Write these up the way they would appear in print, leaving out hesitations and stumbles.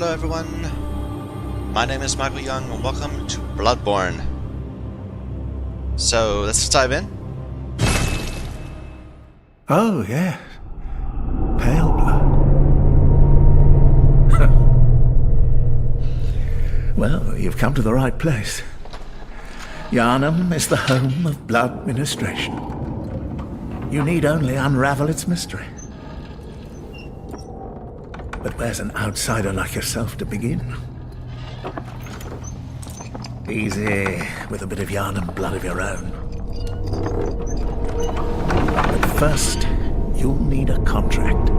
Hello everyone, my name is Michael Young and welcome to Bloodborne. So let's dive in. Oh, yes. Pale blood. Well, you've come to the right place. Yharnam is the home of blood ministration. You need only unravel its mystery. But where's an outsider like yourself to begin? Easy, with a bit of Yharnam blood of your own. But first, you'll need a contract.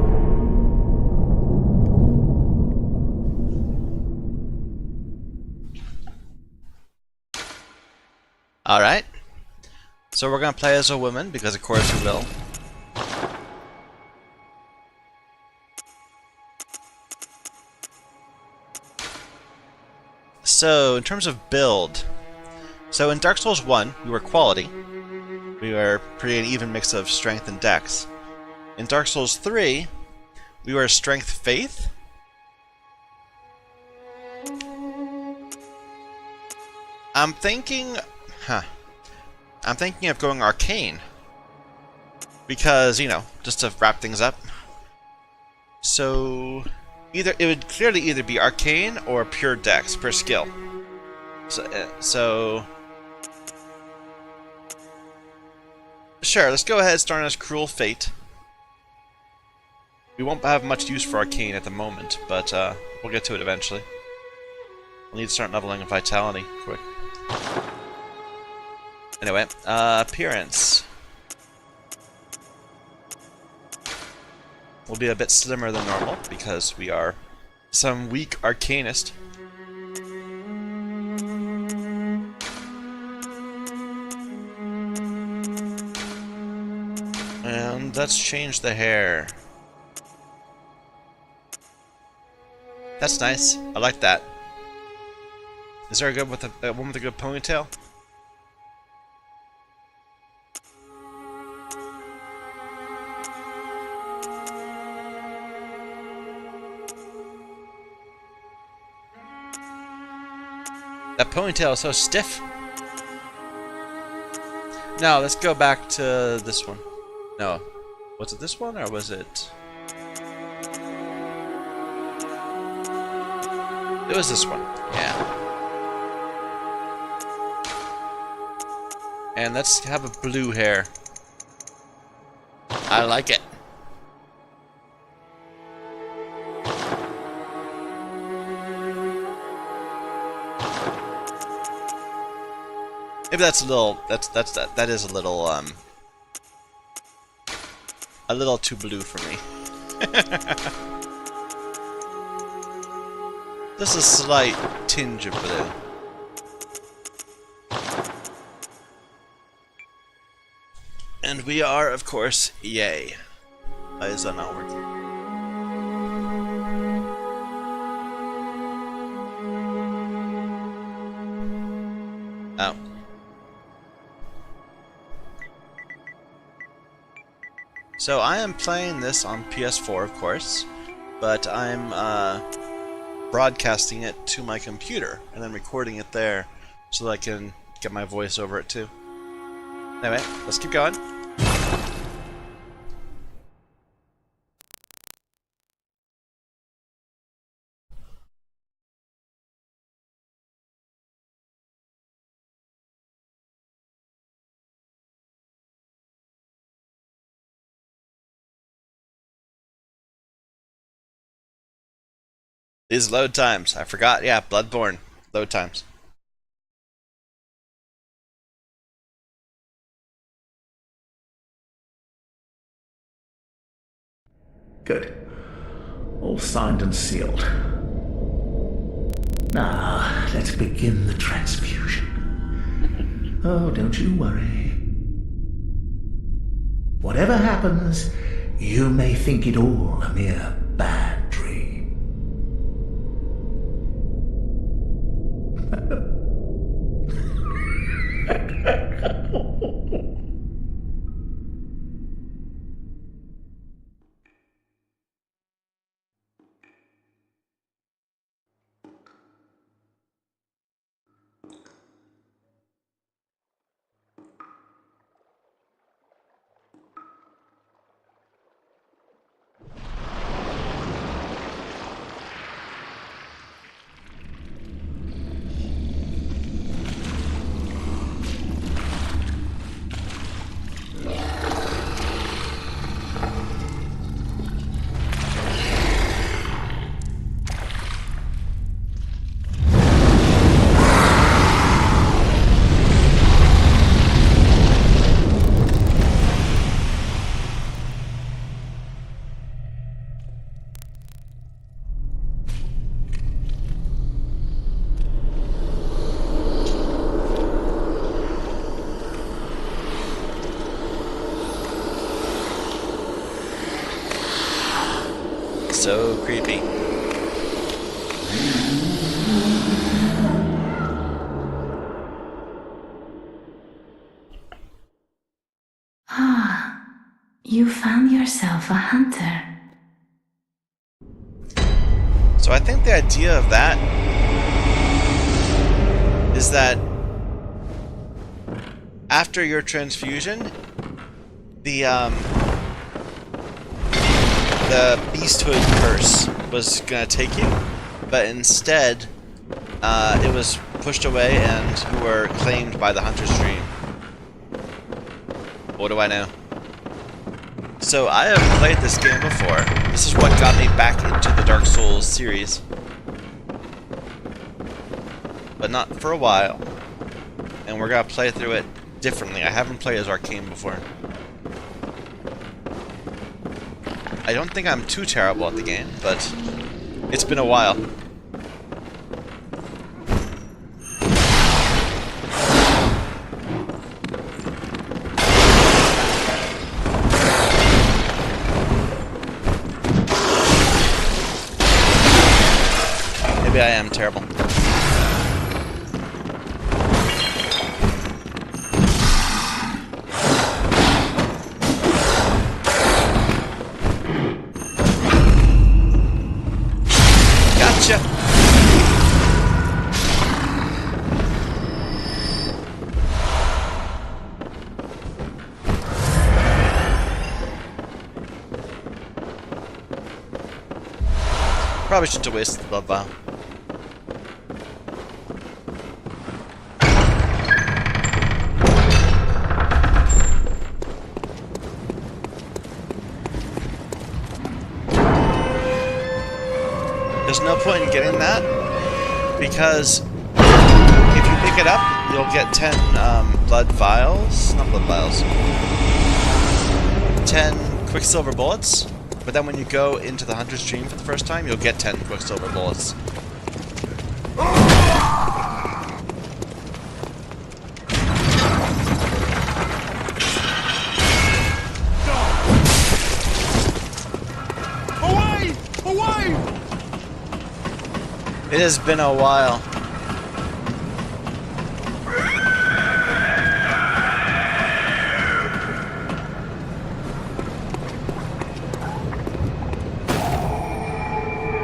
Alright, so we're gonna play as a woman because of course we will. So, in terms of build, so in Dark Souls 1, we were quality. We were pretty an even mix of strength and dex. In Dark Souls 3, we were strength faith. I'm thinking of going arcane. Because, you know, just to wrap things up. So it would clearly either be arcane or pure dex, pure skill. So sure, let's go ahead and start as Cruel Fate. We won't have much use for arcane at the moment, but we'll get to it eventually. We'll need to start leveling vitality quick. Anyway, appearance. We'll be a bit slimmer than normal because we are some weak arcanist. And let's change the hair. That's nice. I like that. Is there a good with a one with a good ponytail? That ponytail is so stiff. No, let's go back to this one. No. Was it this one or was it... It was this one. Yeah. And let's have a blue hair. I like it. Maybe that's a little. That is a little too blue for me. Just a slight tinge of blue. And we are, of course, yay. Why is that not working? Oh. So I am playing this on PS4, of course, but I'm broadcasting it to my computer and then recording it there so that I can get my voice over it too. Anyway, let's keep going. These load times. I forgot. Yeah, Bloodborne. Load times. Good. All signed and sealed. Now, let's begin the transfusion. Oh, don't you worry. Whatever happens, you may think it all a mere bad dream. So creepy. Ah, you found yourself a hunter. So I think the idea of that is that after your transfusion, the beasthood curse was gonna take you, but instead it was pushed away and you were claimed by the hunter's dream. What do I know? So I have played this game before. This is what got me back into the Dark Souls series. But not for a while. And we're gonna play through it differently. I haven't played as Arcane before. I don't think I'm too terrible at the game, but it's been a while. Maybe I am terrible. Gotcha! Probably shouldn't have wasted the blood vial. There's no point in getting that, because if you pick it up, you'll get 10 blood vials, not blood vials, 10 quicksilver bullets, but then when you go into the hunter's dream for the first time, you'll get 10 quicksilver bullets. Away! Away! It has been a while.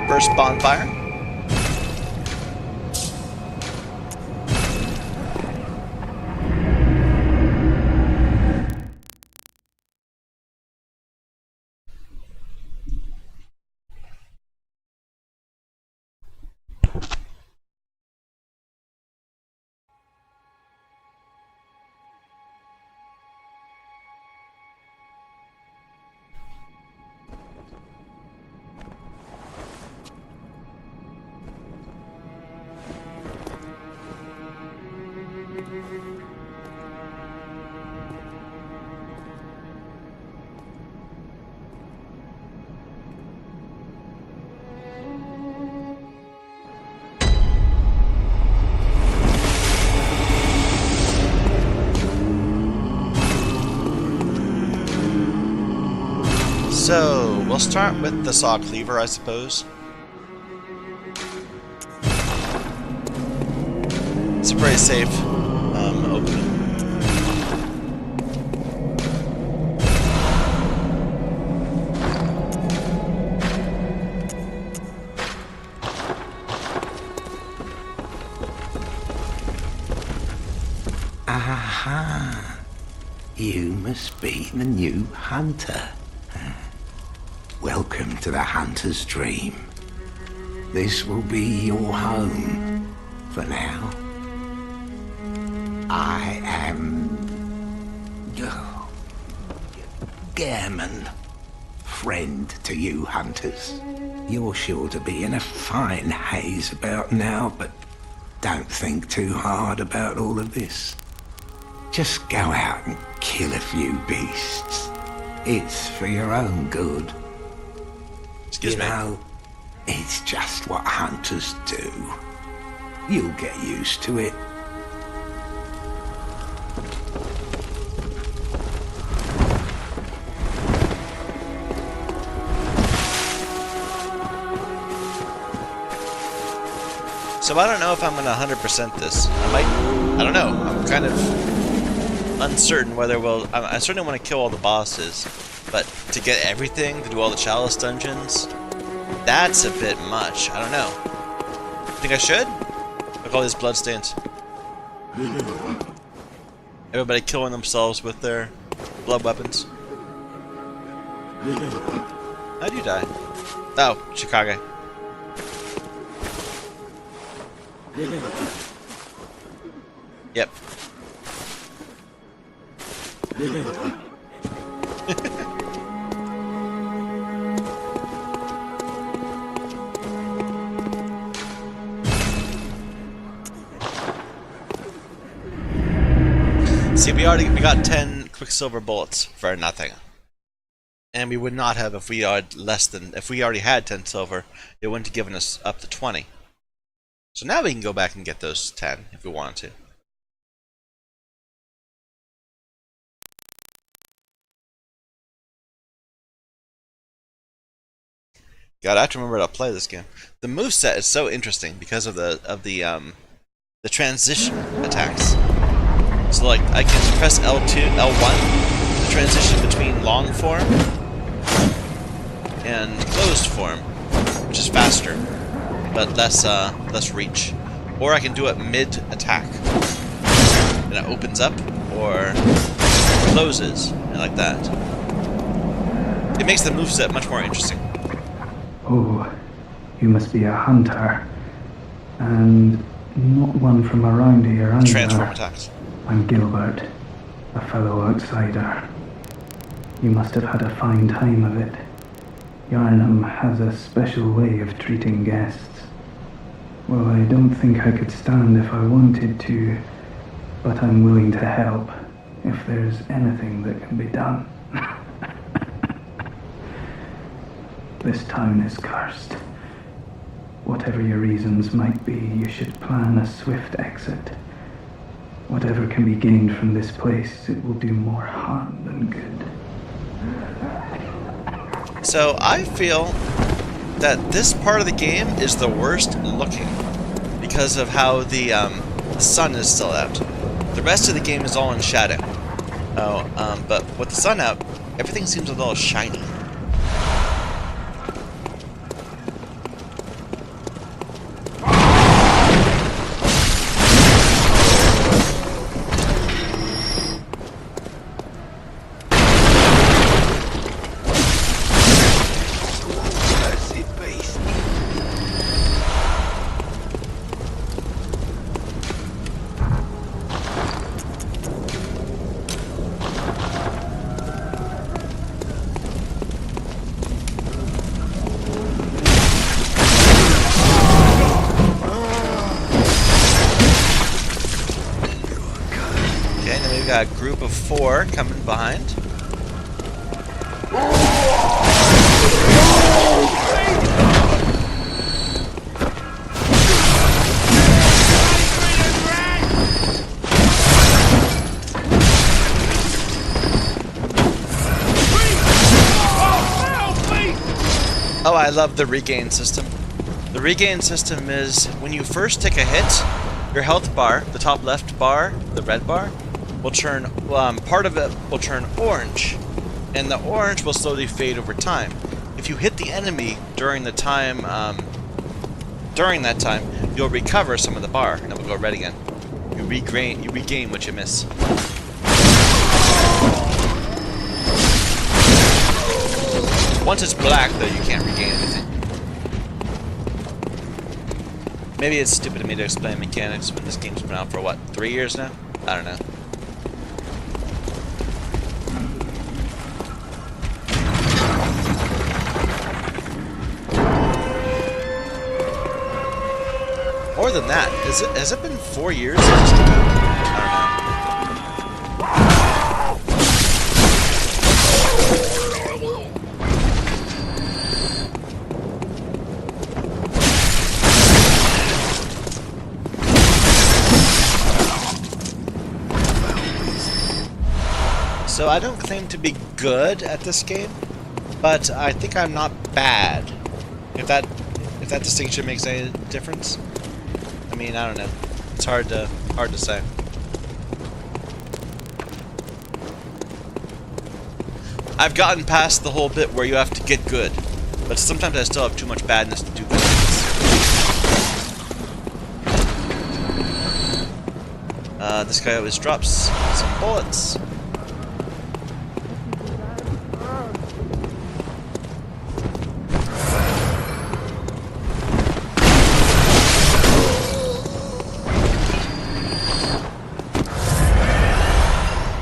First bonfire. So, we'll start with the saw cleaver, I suppose. It's a very safe opening. Aha! You must be the new hunter. Welcome to the hunter's dream. This will be your home for now. I am Gairman, friend to you hunters. You're sure to be in a fine haze about now, but don't think too hard about all of this. Just go out and kill a few beasts. It's for your own good. Excuse me. You know, it's just what hunters do. You'll get used to it. So I don't know if I'm gonna 100% this. I don't know. I'm kind of uncertain whether we'll... I certainly want to kill all the bosses, but to get everything, to do all the Chalice dungeons, that's a bit much. I don't know. Think I should? Look at all these bloodstains. Everybody killing themselves with their blood weapons. How'd you die? Oh, Chicago. Yep. See, we got 10 Quicksilver bullets for nothing. And we would not have if we already had 10 silver, it wouldn't have given us up to 20. So now we can go back and get those 10 if we wanted to. God, I have to remember how to play this game. The moveset is so interesting because of the transition attacks. So like I can press L2, L1 to transition between long form and closed form, which is faster, but less reach. Or I can do it mid-attack, and it opens up or closes, and like that. It makes the moveset much more interesting. Oh, you must be a hunter, and not one from around here either. Transform attacks. I'm Gilbert, a fellow outsider. You must have had a fine time of it. Yarnum has a special way of treating guests. Well, I don't think I could stand if I wanted to, but I'm willing to help if there's anything that can be done. This town is cursed. Whatever your reasons might be, you should plan a swift exit. Whatever can be gained from this place, it will do more harm than good. So I feel that this part of the game is the worst looking because of how the sun is still out. The rest of the game is all in shadow. But with the sun out, everything seems a little shiny. Got a group of 4 coming behind. Oh, I love the regain system. The regain system is when you first take a hit, your health bar, the top left bar, the red bar, will turn, part of it will turn orange, and the orange will slowly fade over time. If you hit the enemy during the time, during that time, you'll recover some of the bar, and it will go red again. You regain what you miss. Once it's black, though, you can't regain anything. Maybe it's stupid of me to explain mechanics when this game's been out for, what, 3 years now? I don't know. More than that, has it been 4 years since this came out? So I don't claim to be good at this game, but I think I'm not bad. If that distinction makes any difference. I mean, I don't know. It's hard to say. I've gotten past the whole bit where you have to get good, but sometimes I still have too much badness to do good things. This guy always drops some bullets.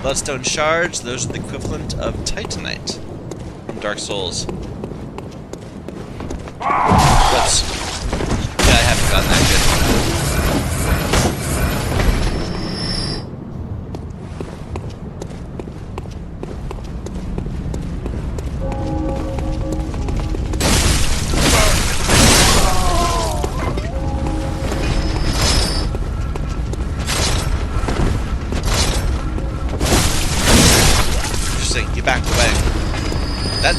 Bloodstone shards, those are the equivalent of Titanite from Dark Souls. Whoops. Yeah, I haven't gotten that good. Get back away. That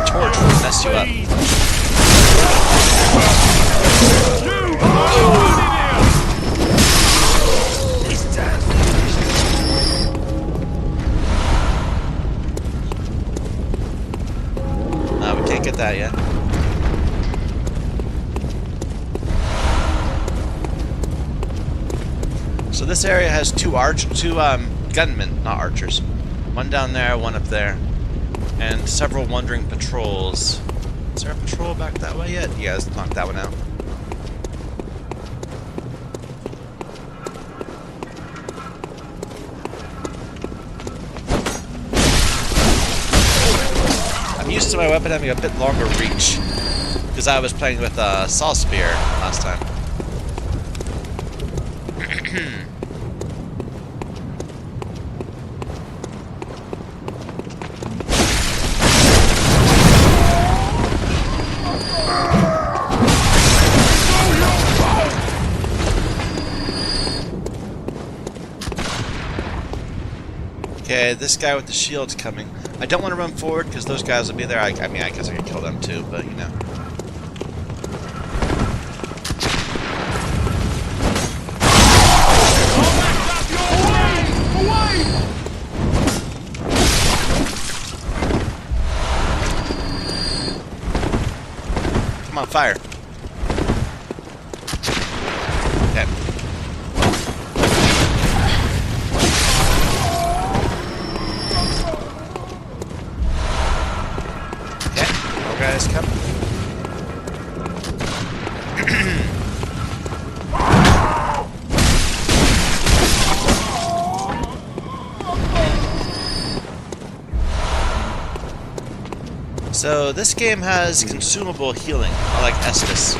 torch will mess you up. We can't get that yet. So this area has two gunmen, not archers. One down there, one up there, and several wandering patrols. Is there a patrol back that way yet? Yeah, let's knock that one out. I'm used to my weapon having a bit longer reach, because I was playing with a saw spear last time. Okay, this guy with the shield's coming. I don't want to run forward because those guys will be there. I mean, I guess I could kill them too, but you know. Come on, fire. Okay. Guys, come. So this game has consumable healing, like Estus.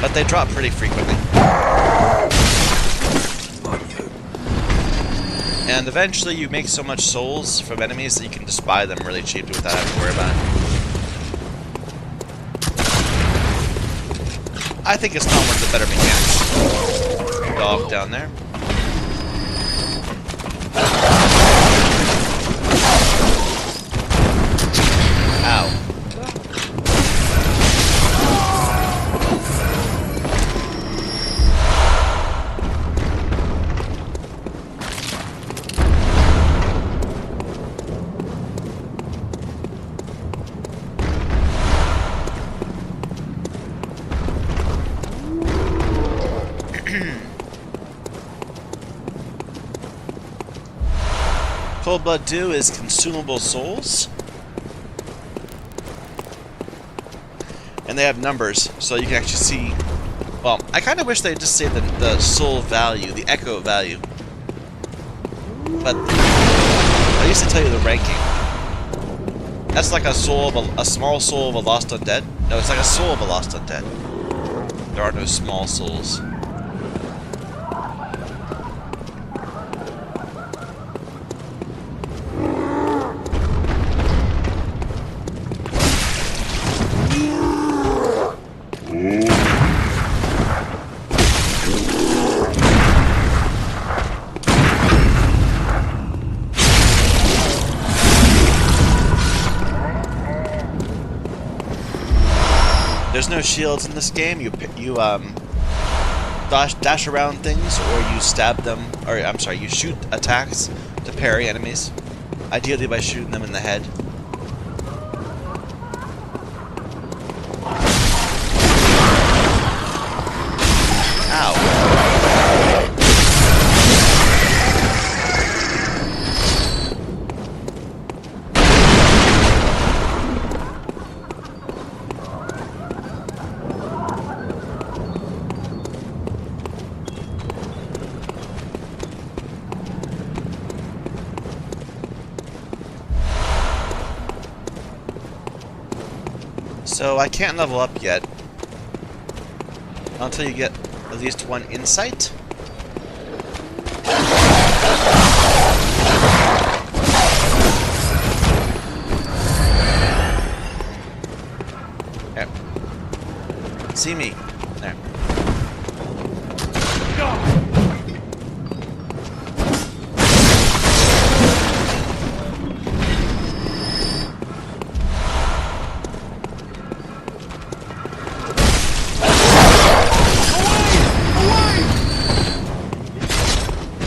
But they drop pretty frequently. And eventually you make so much souls from enemies that you can just buy them really cheaply without having to worry about it. I think it's not one of the better mechanics. Dog down there. Ow. Cold Blood 2 is consumable souls. And they have numbers, so you can actually see... Well, I kind of wish they'd just say the soul value, the echo value. But I used to tell you the ranking. That's like a soul of a small soul of a lost undead. No, it's like a soul of a lost undead. There are no small souls. there's no shields in this game. You dash around things, or you stab them, or I'm sorry, you shoot attacks to parry enemies, ideally by shooting them in the head. Ow. So I can't level up yet until you get at least one insight. There. See me. There.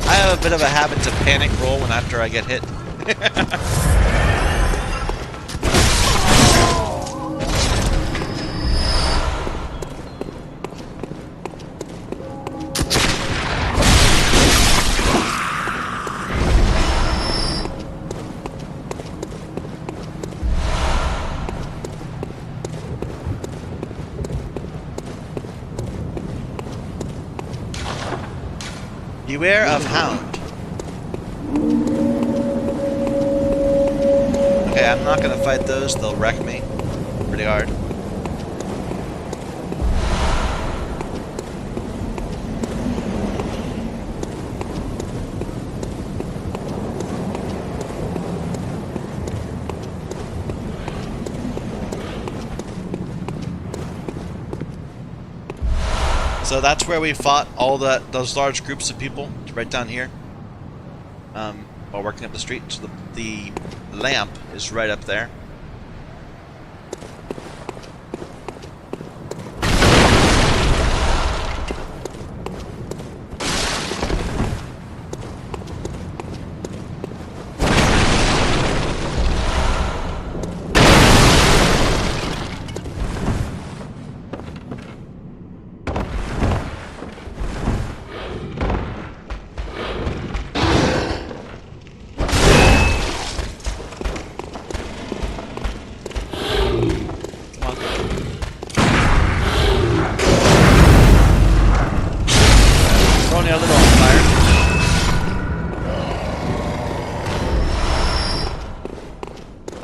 I have a bit of a habit to panic roll when after I get hit. Beware of Hound. Okay, I'm not gonna fight those, they'll wreck me pretty hard. So that's where we fought all those large groups of people, right down here, while working up the street. So the lamp is right up there.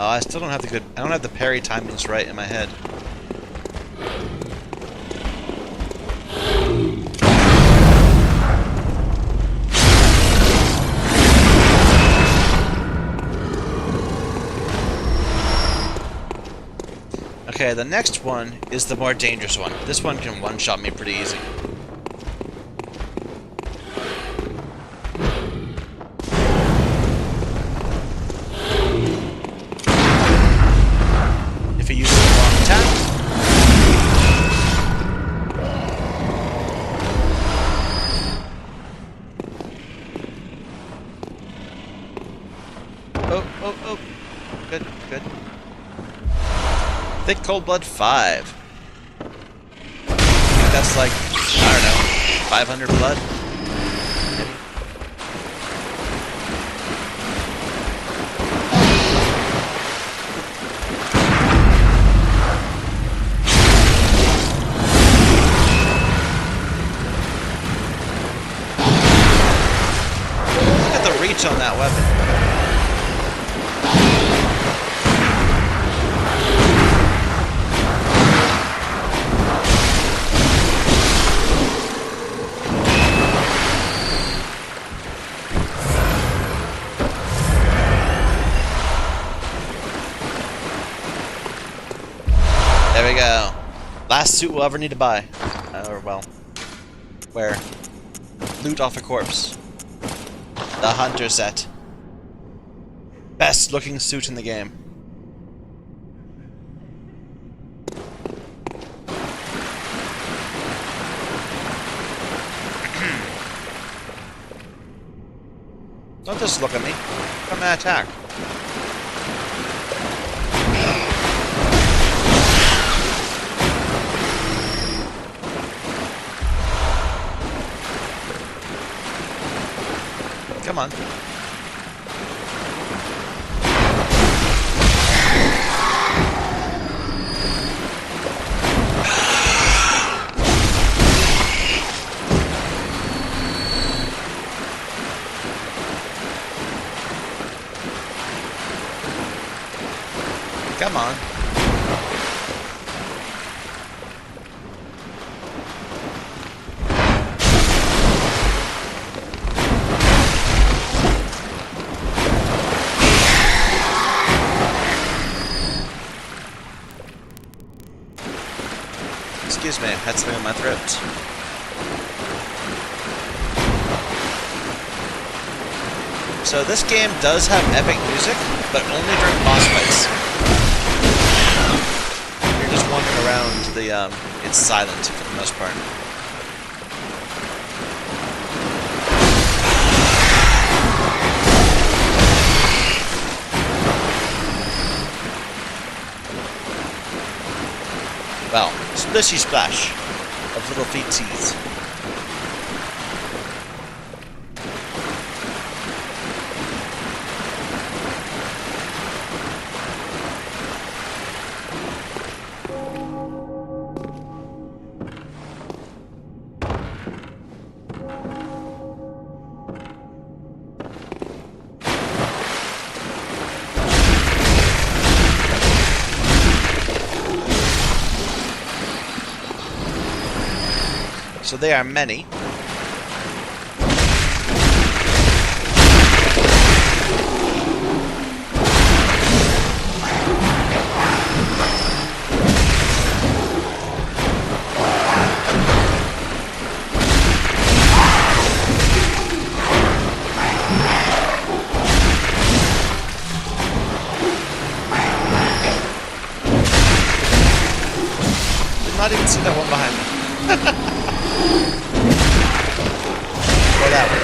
I still don't have I don't have the parry timings right in my head. Okay, the next one is the more dangerous one. This one can one-shot me pretty easy. If he uses the wrong attack. Oh. Good. Thick Cold Blood 5. I think that's like, I don't know, 500 blood? Maybe. Look at the reach on that weapon. There we go. Last suit we'll ever need to buy. Or, well, wear. Loot off a corpse. The Hunter set. Best looking suit in the game. Don't just look at me. Come and attack. Come on. Come on. Excuse me, I had something in my throat. So this game does have epic music, but only during boss fights. You're just wandering around, it's silent for the most part. Well, splishy splash of little feetsies. So they are many. Did not even see that one behind me. Or that way.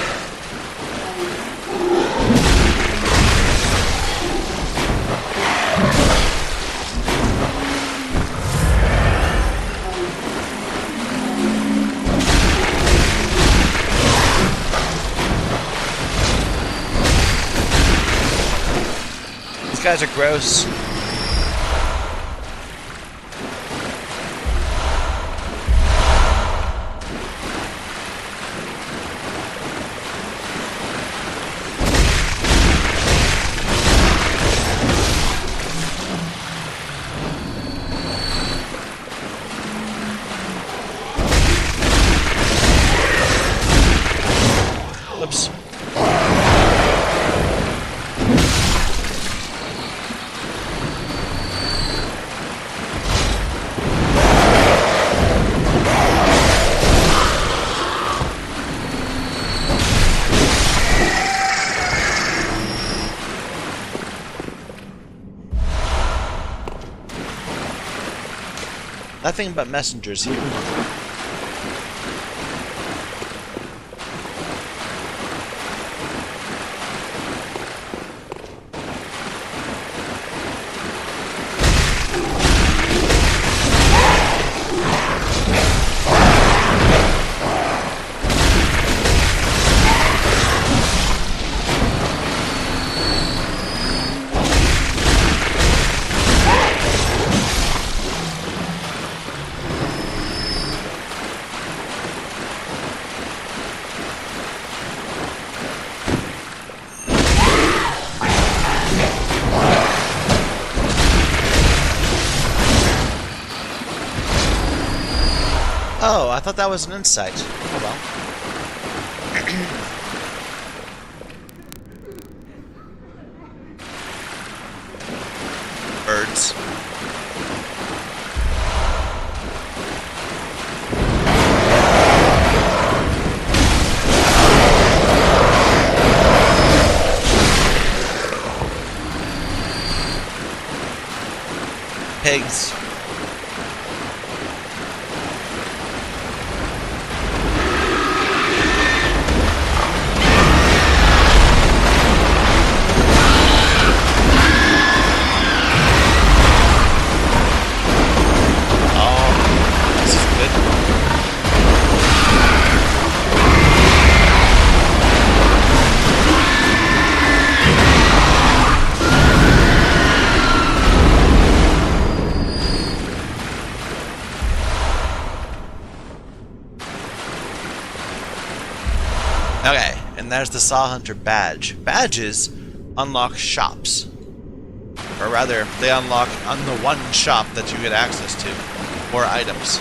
These guys are gross. Oops. Nothing but messengers here. Oh, I thought that was an insight. Oh well. Birds. Pigs. Okay, and there's the Saw Hunter badge. Badges unlock shops. Or rather, they unlock on the one shop that you get access to. More items.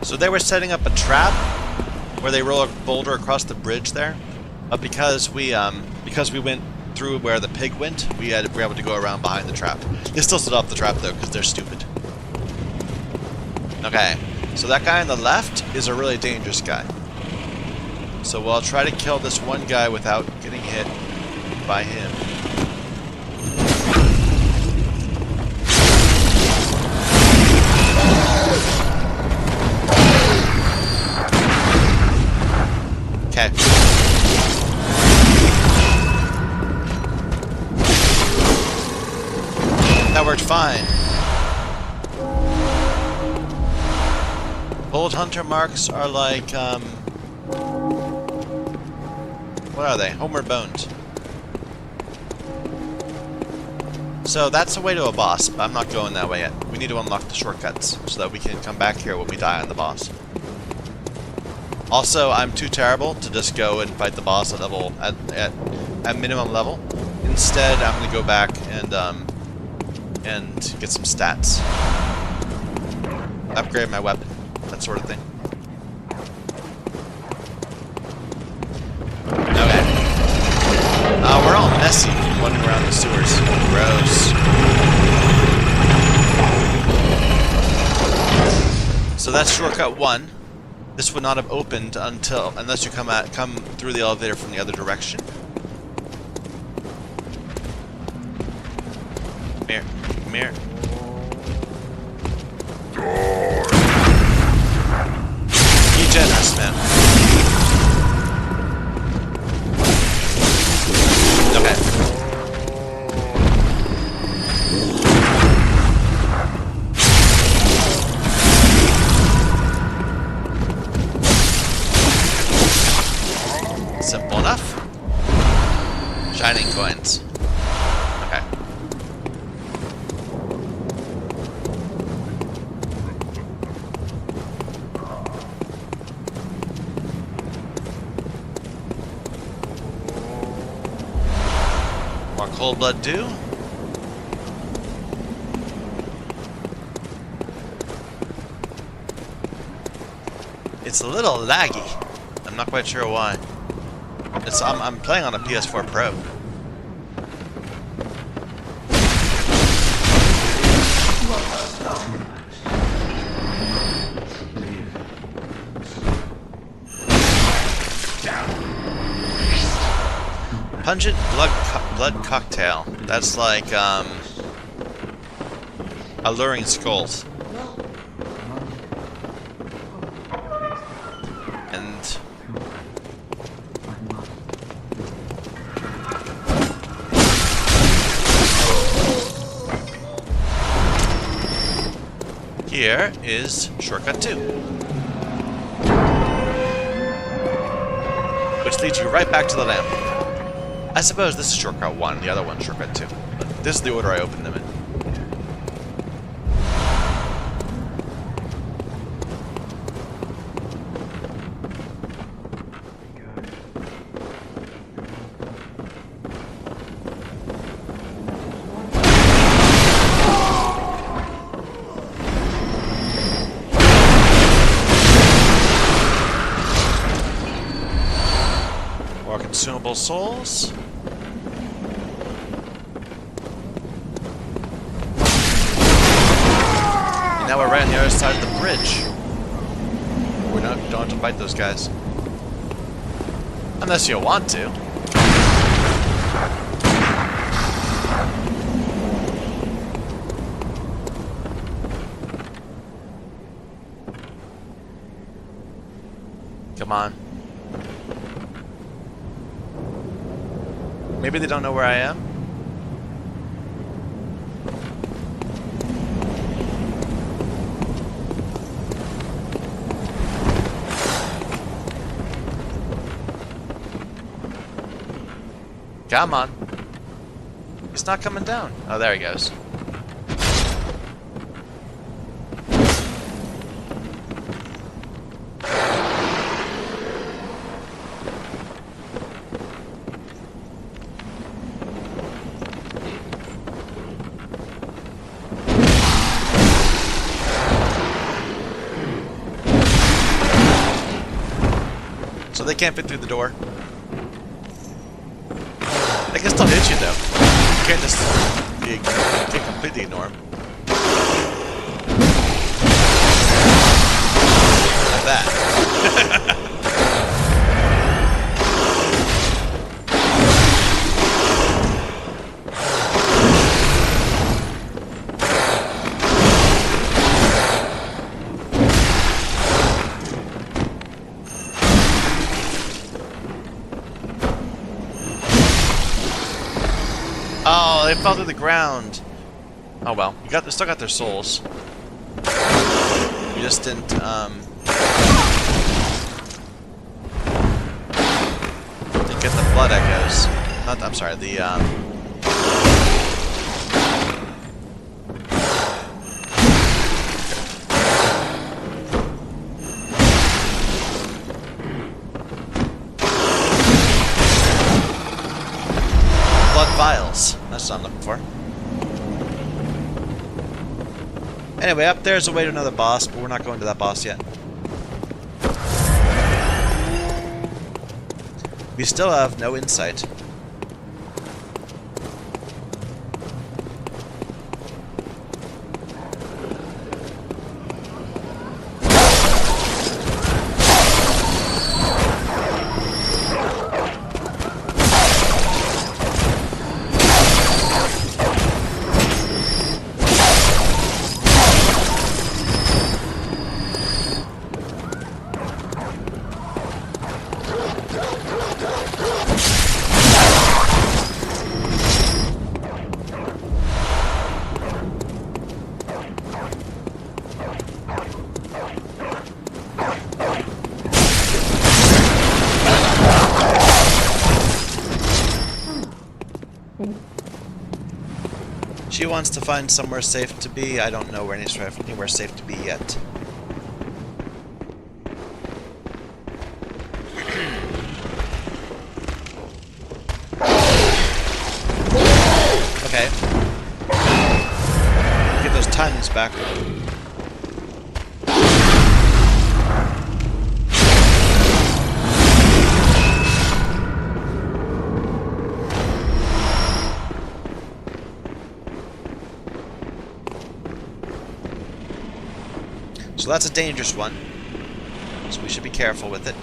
So they were setting up a trap where they roll a boulder across the bridge there, but because we went through where the pig went, we were able to go around behind the trap. They still set up the trap though because they're stupid. Okay, so that guy on the left is a really dangerous guy. So we'll try to kill this one guy without getting hit by him. Okay. That worked fine. Bold hunter marks are like, what are they? Homeward bones. So that's the way to a boss, but I'm not going that way yet. We need to unlock the shortcuts so that we can come back here when we die on the boss. Also, I'm too terrible to just go and fight the boss at level at minimum level. Instead, I'm going to go back and get some stats, upgrade my weapon, that sort of thing. Okay. We're all messy wandering around the sewers. Gross. So that's shortcut 1. This would not have opened unless you come through the elevator from the other direction. Mirror, mirror. Be generous, man. Okay. Simple enough. Shining coins. Okay. More cold blood do. It's a little laggy. I'm not quite sure why. I'm playing on a PS4 Pro. Pungent blood cocktail. That's like alluring skulls. And here is shortcut 2, which leads you right back to the lamp. I suppose this is shortcut 1, the other one's shortcut 2. But this is the order I opened them in. More consumable souls. And now we're right on the other side of the bridge. We don't have to fight those guys. Unless you want to. Come on. Maybe they don't know where I am? Come on. He's not coming down. Oh, there he goes. So they can't fit through the door. They can still hit you though. You can't just can't completely ignore them. Like that. Oh, they fell through the ground. Oh well, they still got their souls. You just didn't get the blood echoes. I'm sorry, the blood vials. That's what I'm looking for. Anyway, up there's a way to another boss, but we're not going to that boss yet. We still have no insight. She wants to find somewhere safe to be. I don't know where anywhere safe to be yet. Okay. Get those tons back. So that's a dangerous one. So we should be careful with it.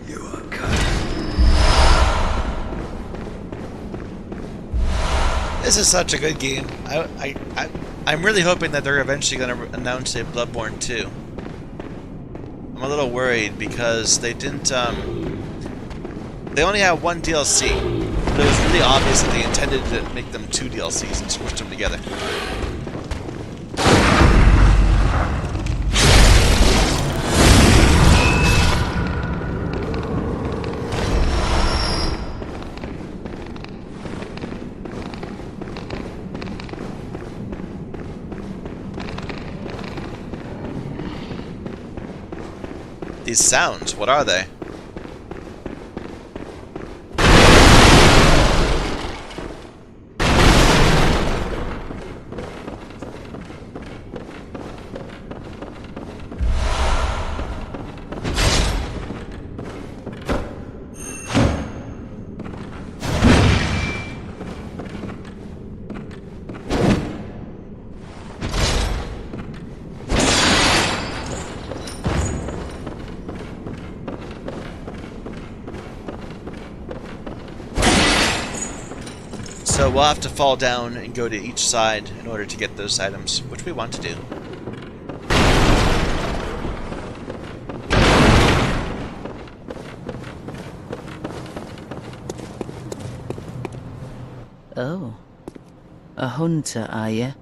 You are cut. This is such a good game. I'm really hoping that they're eventually going to announce a Bloodborne 2. I'm a little worried because they didn't, they only have one DLC, but it was really obvious that they intended to make them 2 DLCs and squished them together. These sounds, what are they? So we'll have to fall down and go to each side in order to get those items, which we want to do. Oh. A hunter, are you?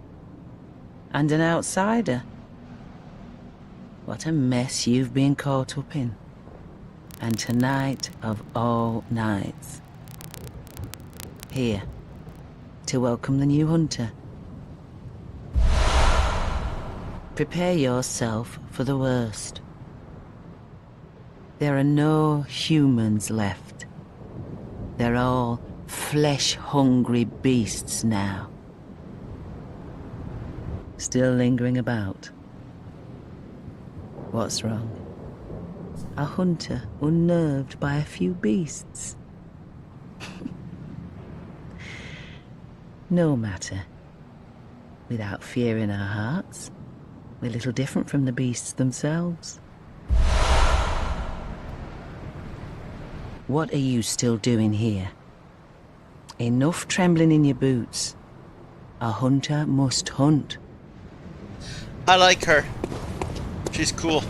And an outsider? What a mess you've been caught up in. And tonight of all nights. Here, to welcome the new hunter. Prepare yourself for the worst. There are no humans left. They're all flesh-hungry beasts now. Still lingering about. What's wrong? A hunter unnerved by a few beasts? No matter. Without fear in our hearts, we're little different from the beasts themselves. What are you still doing here? Enough trembling in your boots. A hunter must hunt. I like her. She's cool.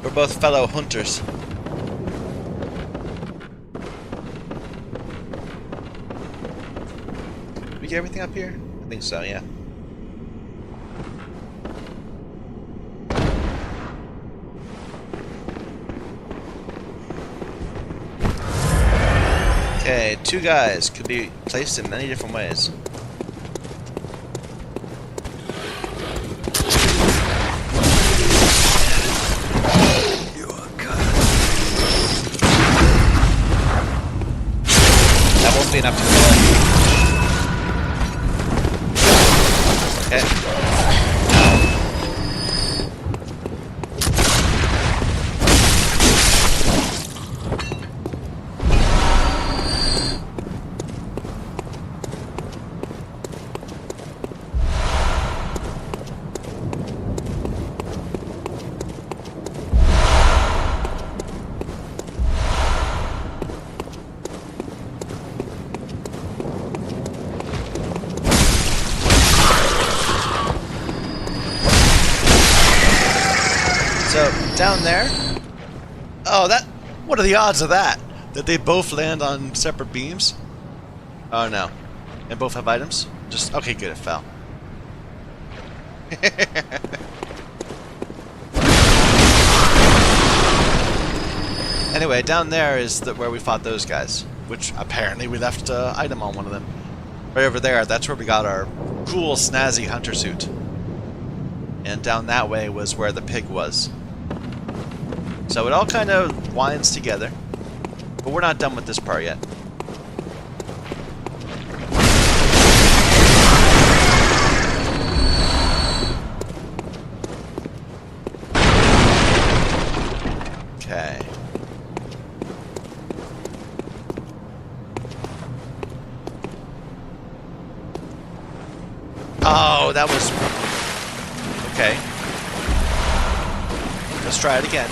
We're both fellow hunters. Did we get everything up here? I think so, yeah. Okay, two guys could be placed in many different ways. That won't be enough to kill it. Okay. So, down there... Oh, that... What are the odds of that? That they both land on separate beams? Oh, no. And both have items? Just... Okay, good, it fell. Anyway, down there is where we fought those guys. Which, apparently, we left an item on one of them. Right over there, that's where we got our cool, snazzy hunter suit. And down that way was where the pig was. So it all kind of winds together. But we're not done with this part yet. Okay. Oh, that was... Okay. Let's try it again.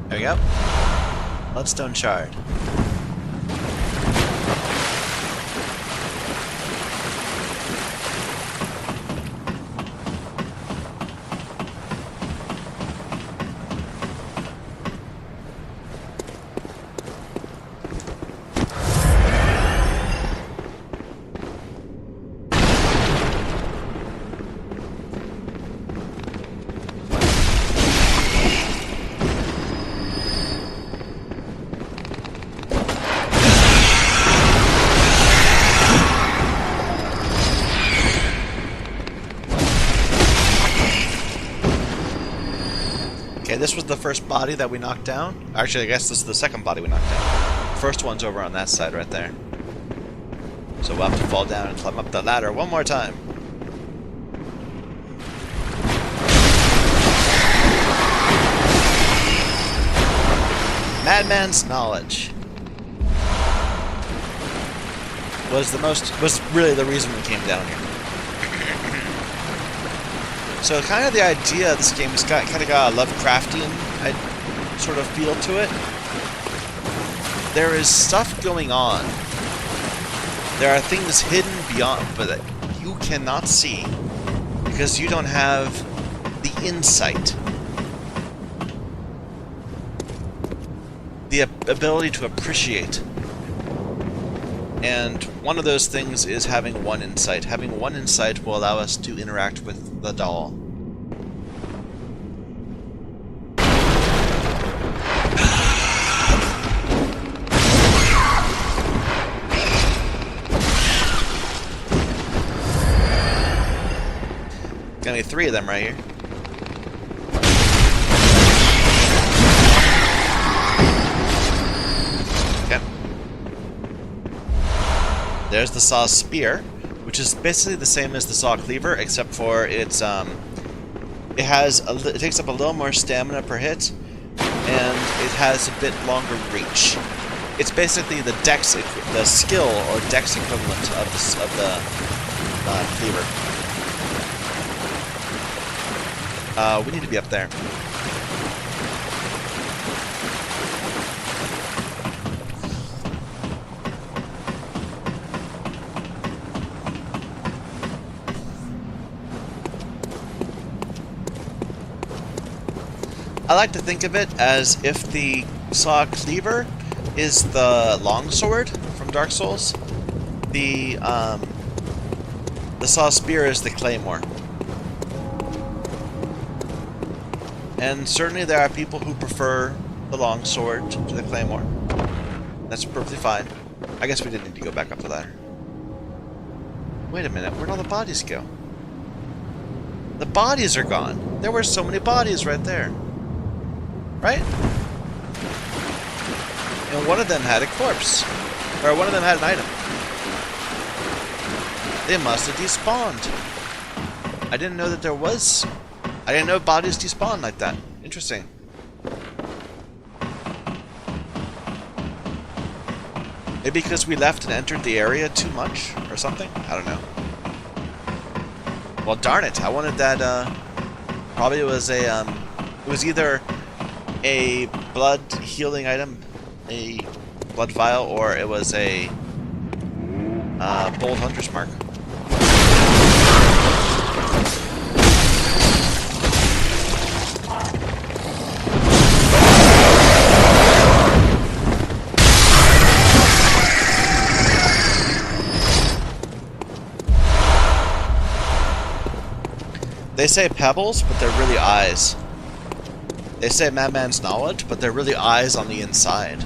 There we go. Bloodstone shard. Okay, this was the first body that we knocked down. Actually, I guess this is the second body we knocked down. The first one's over on that side right there. So we'll have to fall down and climb up the ladder one more time. Madman's knowledge was really the reason we came down here. So kind of the idea of this game has kind of got a Lovecraftian sort of feel to it. There is stuff going on. There are things hidden beyond, but that you cannot see because you don't have the insight, the ability to appreciate. And one of those things is having one insight. Having one insight will allow us to interact with the doll. Gonna be 3 of them right here. Okay. There's the saw spear, which is basically the same as the saw cleaver, except for it takes up a little more stamina per hit, and it has a bit longer reach. It's basically the skill or dex equivalent of the cleaver. We need to be up there. I like to think of it as if the saw cleaver is the longsword from Dark Souls. The saw spear is the claymore. And certainly there are people who prefer the longsword to the claymore. That's perfectly fine. I guess we didn't need to go back up the ladder. Wait a minute, where'd all the bodies go? The bodies are gone. There were so many bodies right there. Right? And one of them had a corpse. Or one of them had an item. They must have despawned. I didn't know that there was... I didn't know bodies despawn like that. Interesting. Maybe because we left and entered the area too much or something? I don't know. Well, darn it. I wanted that, probably it was a, it was either a blood healing item, a blood vial, or it was a, bold hunter's mark. They say pebbles, but they're really eyes. They say madman's knowledge, but they're really eyes on the inside.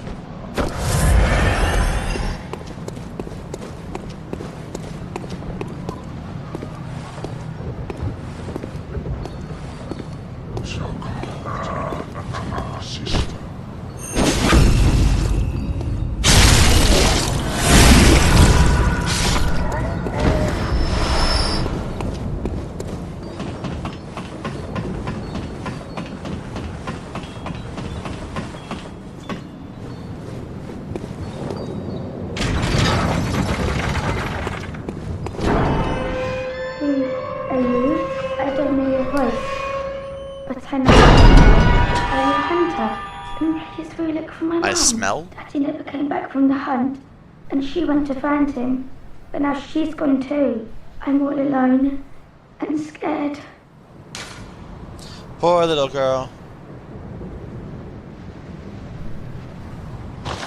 I smell? Daddy never came back from the hunt, and she went to find him, but now she's gone too. I'm all alone and scared. Poor little girl.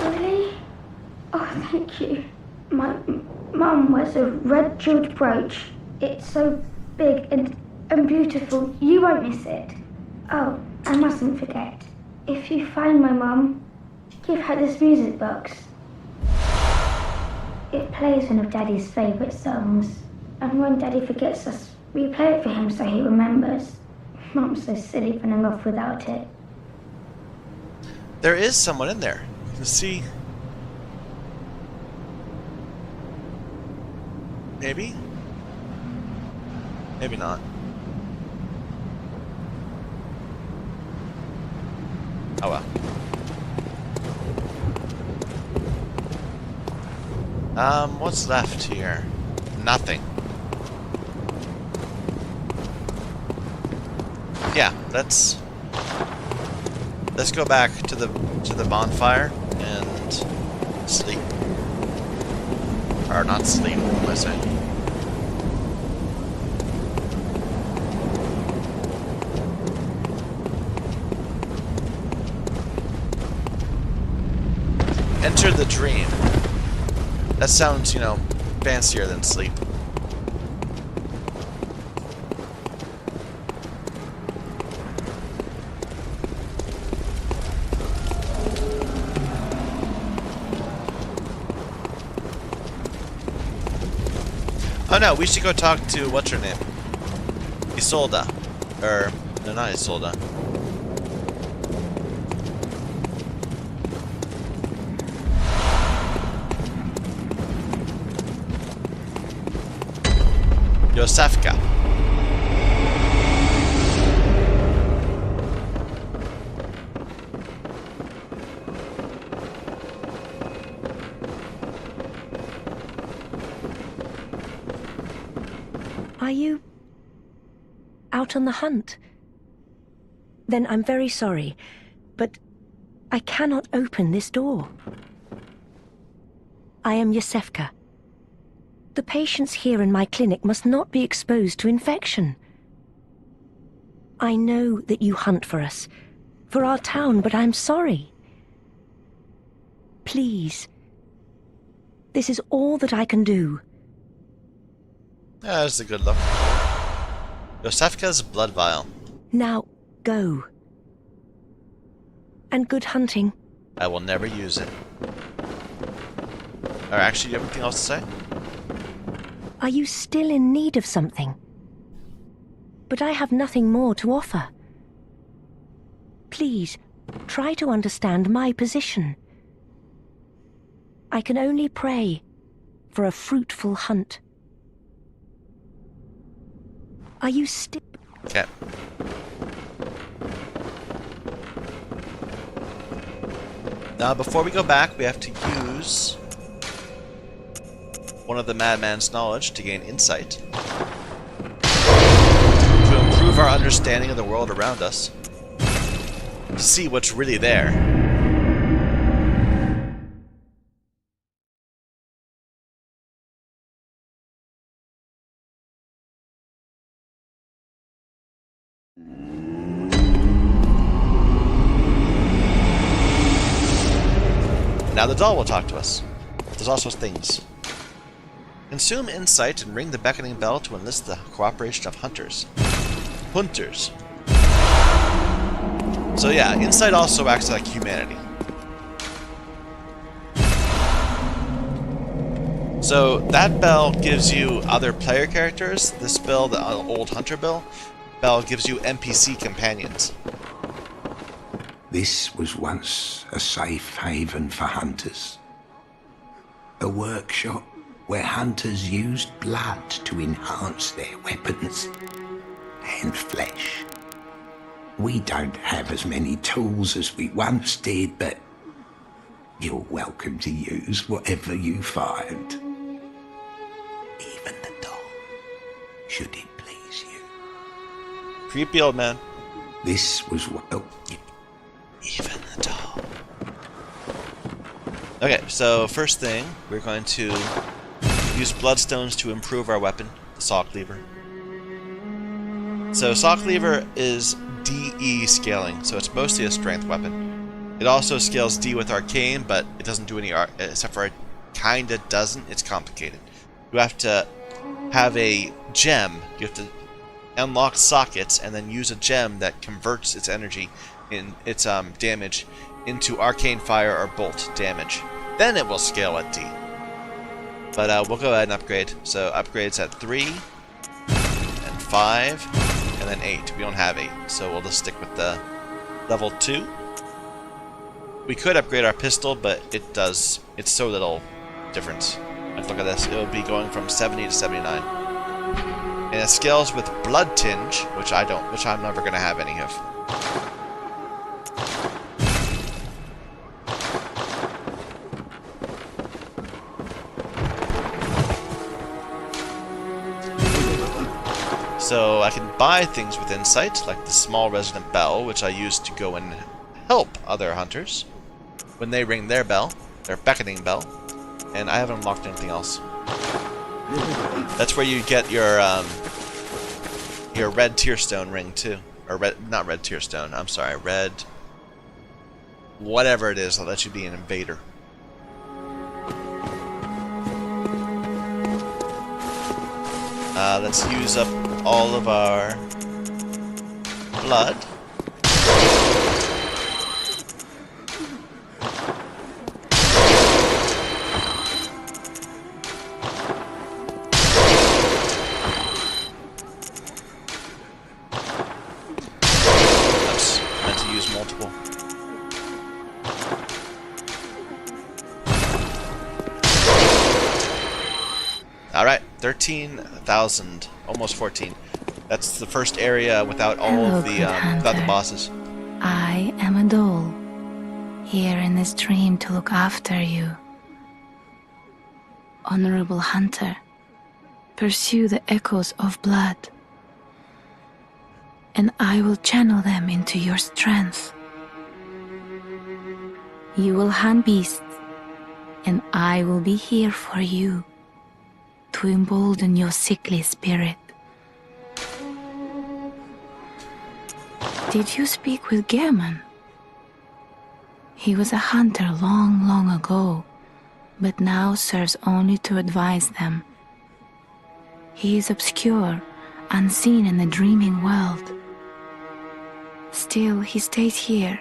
Really? Oh, thank you. My mum wears a red jeweled brooch. It's so big and beautiful. You won't miss it. Oh, I mustn't forget. If you find my mum, give her this music box. It plays one of Daddy's favourite songs. And when Daddy forgets us, we play it for him so he remembers. Mum's so silly running off without it. There is someone in there. You can see. Maybe? Maybe not. Oh well. What's left here? Nothing. Yeah, let's go back to the bonfire and sleep. Or not sleep, what am I saying? Enter the dream. That sounds, you know, fancier than sleep. Oh no, we should go talk to, what's her name? Isolda. No, not Isolda. Yosefka. Are you out on the hunt? Then I'm very sorry, but I cannot open this door. I am Yosefka. The patients here in my clinic must not be exposed to infection. I know that you hunt for us, for our town, but I'm sorry. Please. This is all that I can do. Yeah, that's a good look. Yosefka's blood vial. Now, go. And good hunting. I will never use it. Or actually, you have anything else to say? Are you still in need of something? But I have nothing more to offer. Please, try to understand my position. I can only pray for a fruitful hunt. Are you still... Okay. Now, before we go back, we have to use one of the madman's knowledge to gain insight. To improve our understanding of the world around us. To see what's really there. Now the doll will talk to us. There's also things. Consume insight and ring the beckoning bell to enlist the cooperation of hunters. Hunters. So yeah, insight also acts like humanity. So that bell gives you other player characters. This bell, the old hunter bell, gives you NPC companions. This was once a safe haven for hunters. A workshop where hunters used blood to enhance their weapons and flesh. We don't have as many tools as we once did, but you're welcome to use whatever you find. Even the doll, should it please you. Creepy old man. This was what... Oh, even the doll. Okay, so first thing, we're going to use bloodstones to improve our weapon, the saw cleaver. So saw cleaver is DE scaling, so it's mostly a strength weapon. It also scales D with arcane, but it doesn't do any except for it kinda doesn't. It's complicated. You have to have a gem. You have to unlock sockets and then use a gem that converts its energy in its damage into arcane fire or bolt damage. Then it will scale at D. But we'll go ahead and upgrade. So upgrades at 3 and 5 and then 8. We don't have 8, so we'll just stick with the level 2. We could upgrade our pistol, but it's so little difference. Let's look at this. It would be going from 70 to 79. And it scales with Blood Tinge, which I'm never gonna have any of. So I can buy things with insight, like the small resonant bell, which I use to go and help other hunters when they ring their bell, their beckoning bell, and I haven't unlocked anything else. That's where you get your red tearstone ring too, or not red tearstone. I'm sorry, red. Whatever it is, I'll let you be an invader. Let's use up all of our blood. Oops, meant to use multiple. Alright, 13,000, almost 14. That's the first area without all of the without the bosses. I am a doll, here in this dream to look after you. Honorable hunter, pursue the echoes of blood, and I will channel them into your strength. You will hunt beasts, and I will be here for you, to embolden your sickly spirit. Did you speak with Gammon? He was a hunter long, long ago, but now serves only to advise them. He is obscure, unseen in the dreaming world. Still, he stays here,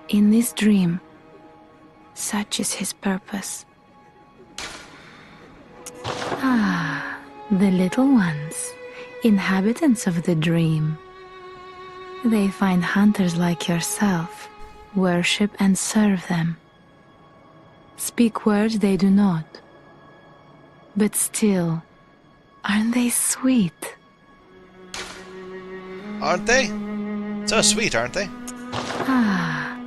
in this dream. Such is his purpose. Ah, the little ones, inhabitants of the dream. They find hunters like yourself, worship and serve them. Speak words they do not. But still, aren't they sweet? Aren't they? So sweet, aren't they? Ah.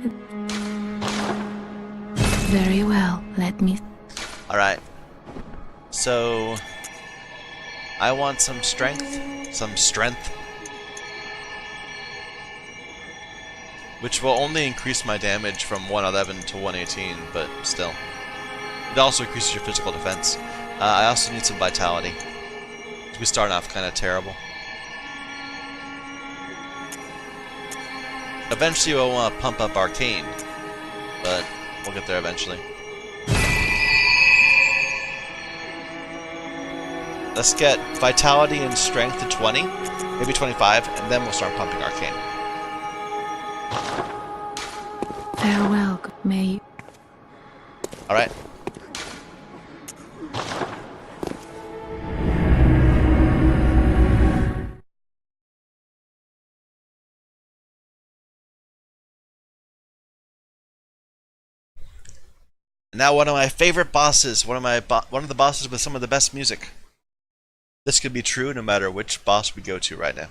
Very well, let me... Alright. So... I want some strength. Some strength. Which will only increase my damage from 111 to 118, but still. It also increases your physical defense. I also need some vitality. We start off kind of terrible. Eventually we'll want to pump up Arcane, but we'll get there eventually. Let's get vitality and strength to 20, maybe 25, and then we'll start pumping Arcane. Farewell, may you... Alright. Now one of my favorite bosses, one of the bosses with some of the best music. This could be true no matter which boss we go to right now.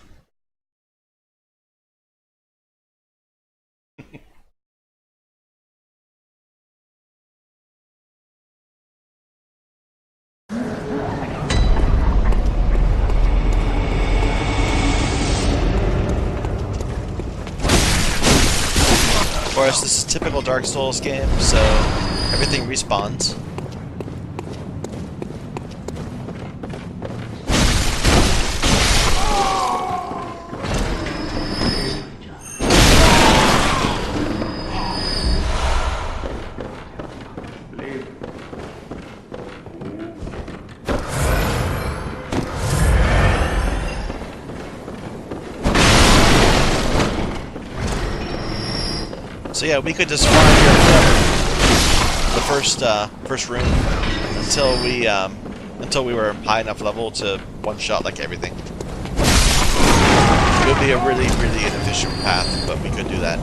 Of course, this is a typical Dark Souls game, so everything respawns. So yeah, we could just farm here forever. The first room until we were high enough level to one-shot like everything. It would be a really, really inefficient path, but we could do that.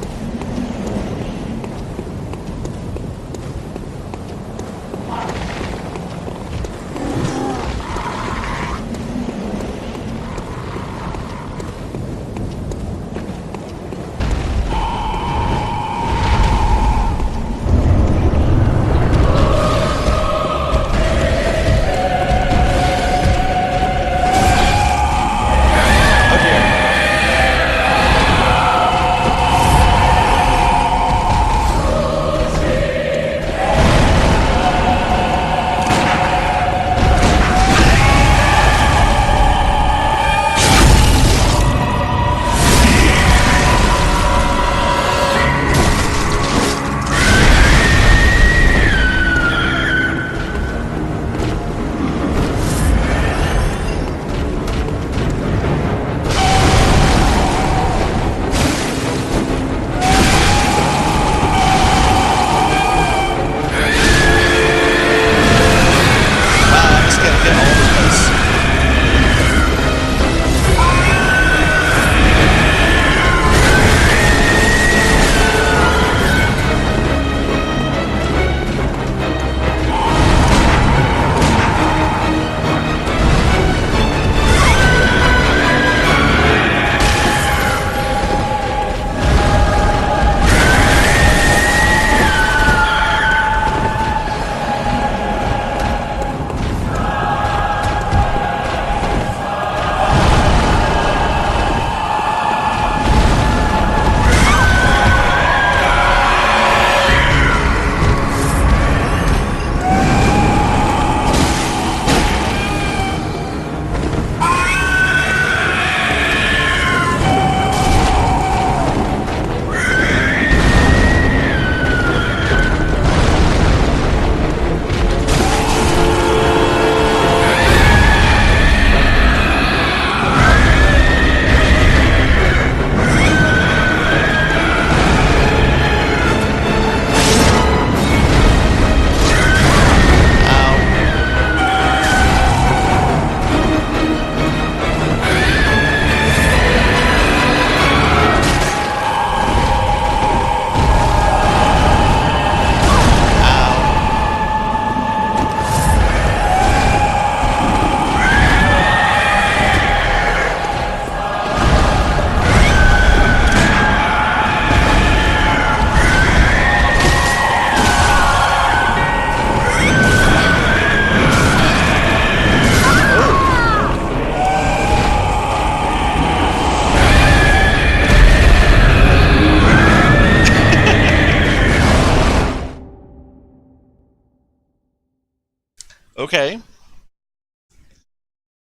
Okay.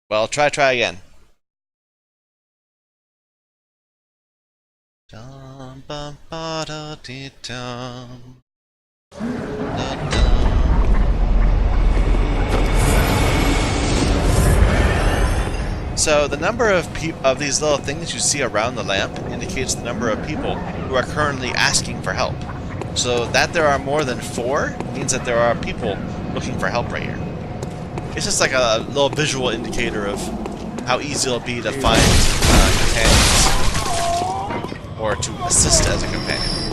Well, try again. Dum bum ba da dee dum. Da dum. So the number of these little things you see around the lamp indicates the number of people who are currently asking for help. So that there are more than 4 means that there are people looking for help right here. It's just like a little visual indicator of how easy it'll be to find companions or to assist as a companion.